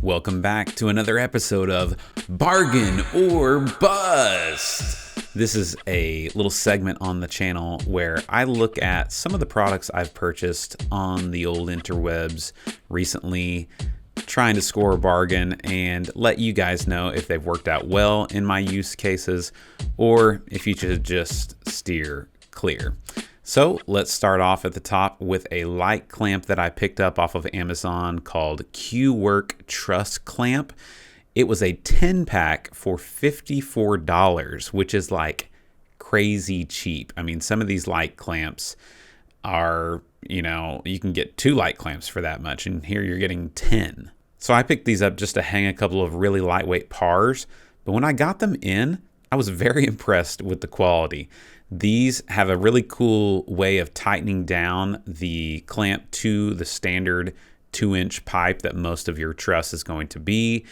Welcome back to another episode of Bargain or Bust. This is a little segment on the channel where I look at some of the products I've purchased on the old interwebs recently, trying to score a bargain and let you guys know if they've worked out well in my use cases or if you should just steer clear. So let's start off at the top with a light clamp that I picked up off of Amazon called Q-Work Truss Clamp. It was a 10-pack for $54, which is like crazy cheap. I mean, some of these light clamps are, you can get 2 light clamps for that much, and here you're getting 10. So I picked these up just to hang a couple of really lightweight pars, but when I got them in, I was very impressed with the quality. These have a really cool way of tightening down the clamp to the standard 2-inch pipe that most of your truss is going to be,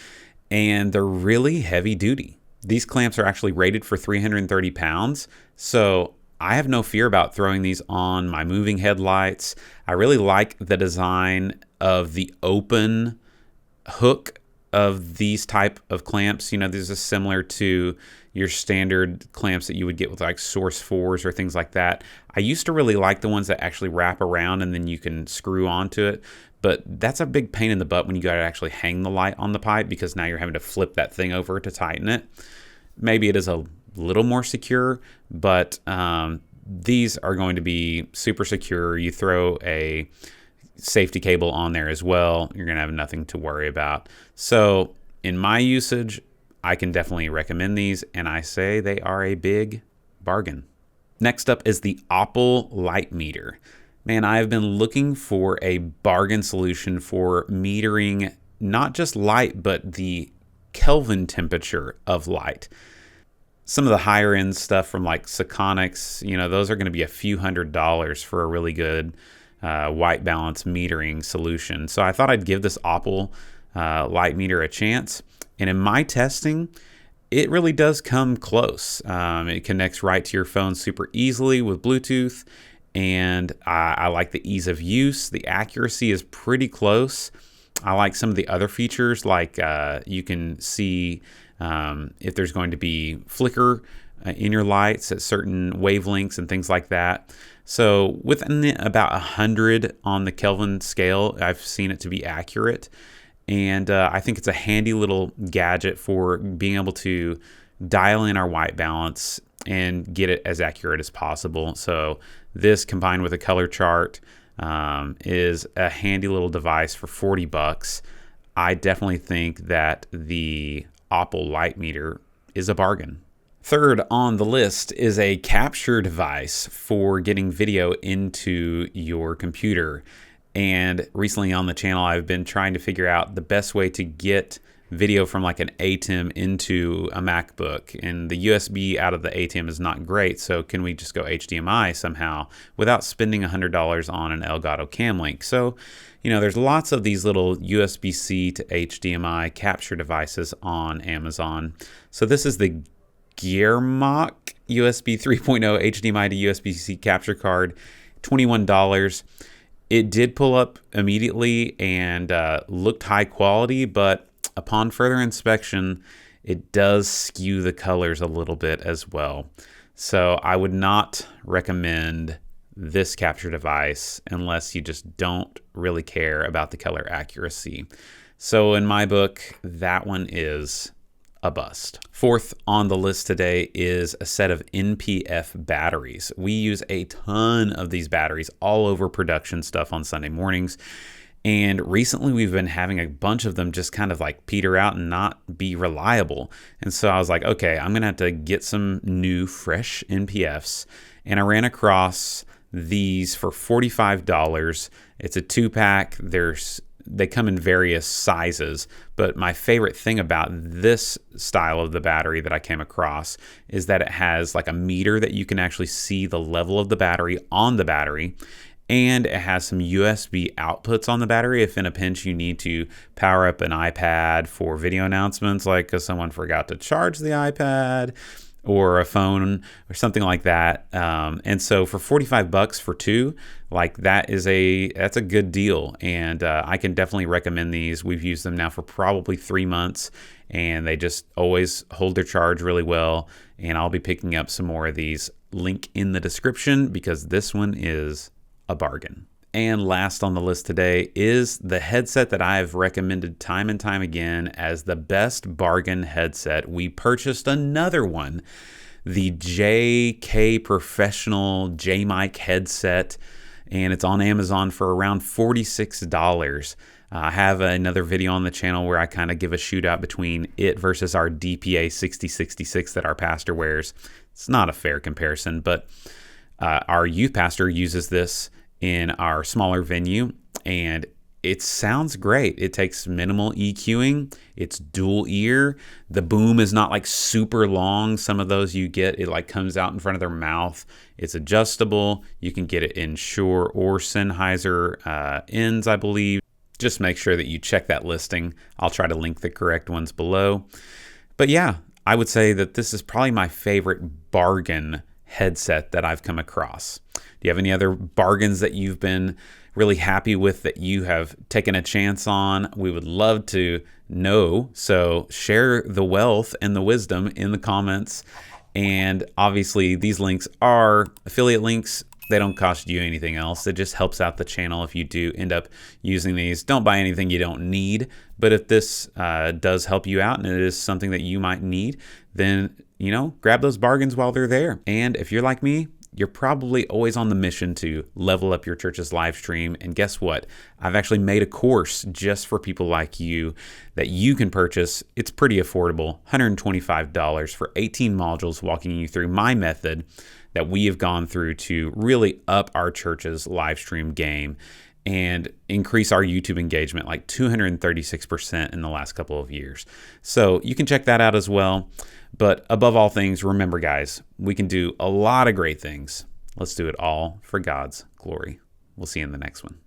and they're really heavy duty. These clamps are actually rated for 330 pounds, so I have no fear about throwing these on my moving headlights. I really like the design of the open hook of these type of clamps. These are similar to your standard clamps that you would get with like Source 4s or things like that. I used to really like the ones that actually wrap around and then you can screw onto it, but that's a big pain in the butt when you got to actually hang the light on the pipe because now you're having to flip that thing over to tighten it. Maybe it is a little more secure, but these are going to be super secure. You throw a safety cable on there as well, you're going to have nothing to worry about. So in my usage, I can definitely recommend these, and I say they are a big bargain. Next up is the Opal Light Meter. Man, I have been looking for a bargain solution for metering not just light, but the Kelvin temperature of light. Some of the higher end stuff from like Sekonics, those are going to be a few $100s for a really good white balance metering solution. So I thought I'd give this Opal light meter a chance. And in my testing, it really does come close. It connects right to your phone super easily with Bluetooth. And I like the ease of use. The accuracy is pretty close. I like some of the other features, like you can see if there's going to be flicker in your lights at certain wavelengths and things like that. So within about 100 on the Kelvin scale, I've seen it to be accurate. And I think it's a handy little gadget for being able to dial in our white balance and get it as accurate as possible. So this combined with a color chart is a handy little device for $40. I definitely think that the Opal light meter is a bargain. Third on the list is a capture device for getting video into your computer. And recently on the channel, I've been trying to figure out the best way to get video from like an ATEM into a MacBook. And the USB out of the ATEM is not great. So can we just go HDMI somehow without spending $100 on an Elgato Cam Link? So, there's lots of these little USB-C to HDMI capture devices on Amazon. So this is the Gearmok USB 3.0 HDMI to USB-C capture card, $21. It did pull up immediately and looked high quality, but upon further inspection, it does skew the colors a little bit as well. So I would not recommend this capture device unless you just don't really care about the color accuracy. So in my book, that one is a bust. Fourth on the list today is a set of NPF batteries. We use a ton of these batteries all over production stuff on Sunday mornings. And recently we've been having a bunch of them just kind of like peter out and not be reliable. And so I was like, okay, I'm going to have to get some new fresh NPFs. And I ran across these for $45. It's a 2-pack. They come in various sizes, but my favorite thing about this style of the battery that I came across is that it has like a meter that you can actually see the level of the battery on the battery, and it has some USB outputs on the battery if in a pinch you need to power up an iPad for video announcements, like because someone forgot to charge the iPad, or a phone or something like that. And so for $45 for two, like that's a good deal. And I can definitely recommend these. We've used them now for probably 3 months, and they just always hold their charge really well. And I'll be picking up some more of these. Link in the description, because this one is a bargain. And last on the list today is the headset that I've recommended time and time again as the best bargain headset. We purchased another one, the JK Professional J-Mic headset, and it's on Amazon for around $46. I have another video on the channel where I kind of give a shootout between it versus our DPA 6066 that our pastor wears. It's not a fair comparison, but our youth pastor uses this in our smaller venue, and it sounds great. It takes minimal EQing. It's dual ear. The boom is not like super long. Some of those you get, it like comes out in front of their mouth. It's adjustable. You can get it in Shure or Sennheiser ends, I believe. Just make sure that you check that listing. I'll try to link the correct ones below. But yeah, I would say that this is probably my favorite bargain headset that I've come across. Do you have any other bargains that you've been really happy with that you have taken a chance on? We would love to know. So share the wealth and the wisdom in the comments. And obviously these links are affiliate links. They don't cost you anything else. It just helps out the channel if you do end up using these. Don't buy anything you don't need. But if this does help you out and it is something that you might need, then, you know, grab those bargains while they're there. And if you're like me, you're probably always on the mission to level up your church's live stream. And guess what? I've actually made a course just for people like you that you can purchase. It's pretty affordable, $125 for 18 modules, walking you through my method that we have gone through to really up our church's live stream game and increase our YouTube engagement like 236% in the last couple of years. So you can check that out as well. But above all things, remember, guys, we can do a lot of great things. Let's do it all for God's glory. We'll see you in the next one.